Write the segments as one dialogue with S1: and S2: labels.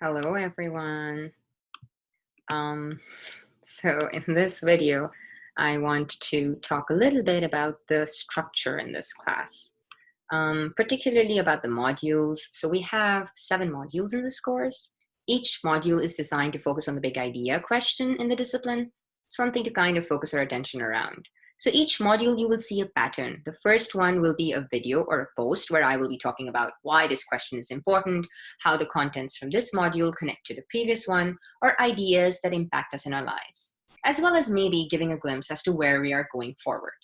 S1: Hello, everyone. Um, so in this video, I want to talk a little bit about the structure in this class, particularly about the modules. So we have 7 modules in this course. Each module is designed to focus on the big idea question in the discipline, something to kind of focus our attention around. So each module, you will see a pattern. The first one will be a video or a post where I will be talking about why this question is important, how the contents from this module connect to the previous one, or ideas that impact us in our lives, as well as maybe giving a glimpse as to where we are going forward.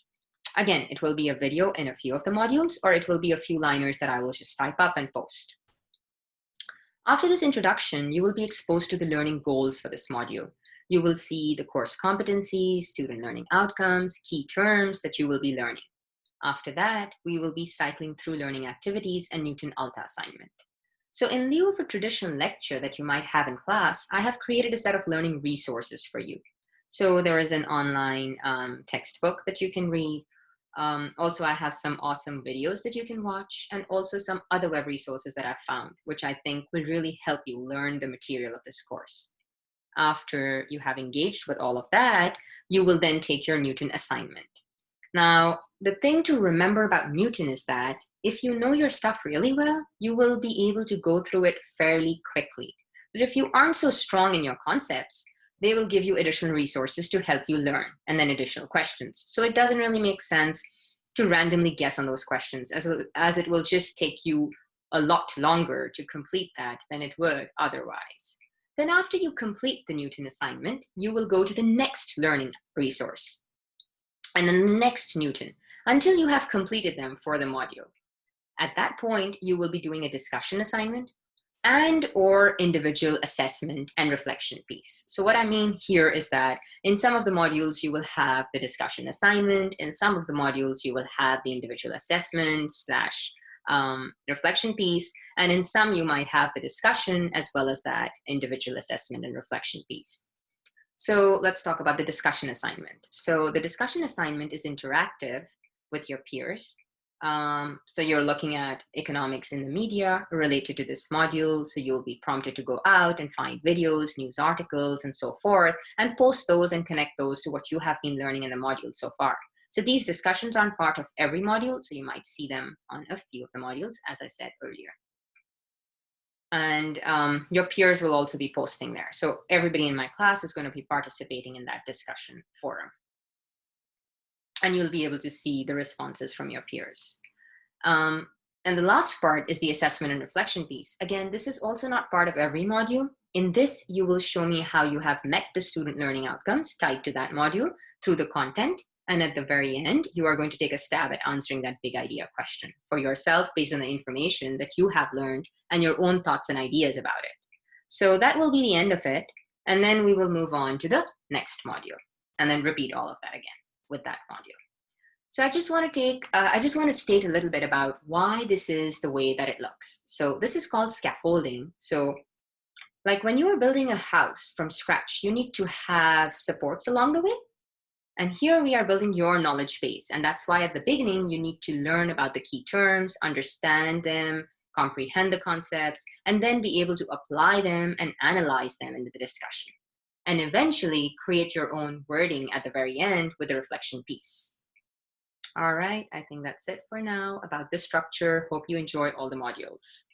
S1: Again, it will be a video in a few of the modules, or it will be a few liners that I will just type up and post. After this introduction, you will be exposed to the learning goals for this module. You will see the course competencies, student learning outcomes, key terms that you will be learning. After that, we will be cycling through learning activities and Newton Alta assignment. So in lieu of a traditional lecture that you might have in class, I have created a set of learning resources for you. So there is an online textbook that you can read. Also, I have some awesome videos that you can watch, and also some other web resources that I've found, which I think will really help you learn the material of this course. After you have engaged with all of that, you will then take your Newton assignment. Now, the thing to remember about Newton is that if you know your stuff really well, you will be able to go through it fairly quickly. But if you aren't so strong in your concepts, they will give you additional resources to help you learn, and then additional questions. So it doesn't really make sense to randomly guess on those questions, as it will just take you a lot longer to complete that than it would otherwise. Then after you complete the Newton assignment, you will go to the next learning resource, and then the next Newton, until you have completed them for the module. At that point, you will be doing a discussion assignment and or individual assessment and reflection piece. So what I mean here is that in some of the modules, you will have the discussion assignment. In some of the modules, you will have the individual assessment slash reflection piece. And in some, you might have the discussion as well as that individual assessment and reflection piece. So let's talk about the discussion assignment. So the discussion assignment is interactive with your peers. So you're looking at economics in the media related to this module. So you'll be prompted to go out and find videos, news articles, and so forth, and post those and connect those to what you have been learning in the module so far. So these discussions aren't part of every module, so you might see them on a few of the modules, as I said earlier. And your peers will also be posting there. So everybody in my class is going to be participating in that discussion forum. And you'll be able to see the responses from your peers. And the last part is the assessment and reflection piece. Again, this is also not part of every module. In this, you will show me how you have met the student learning outcomes tied to that module through the content. And at the very end, you are going to take a stab at answering that big idea question for yourself based on the information that you have learned and your own thoughts and ideas about it. So that will be the end of it. And then we will move on to the next module and then repeat all of that again with that module. So I just want to state a little bit about why this is the way that it looks. So this is called scaffolding. So like when you are building a house from scratch, you need to have supports along the way. And here we are building your knowledge base. And that's why at the beginning, you need to learn about the key terms, understand them, comprehend the concepts, and then be able to apply them and analyze them in the discussion. And eventually create your own wording at the very end with the reflection piece. All right, I think that's it for now about the structure. Hope you enjoy all the modules.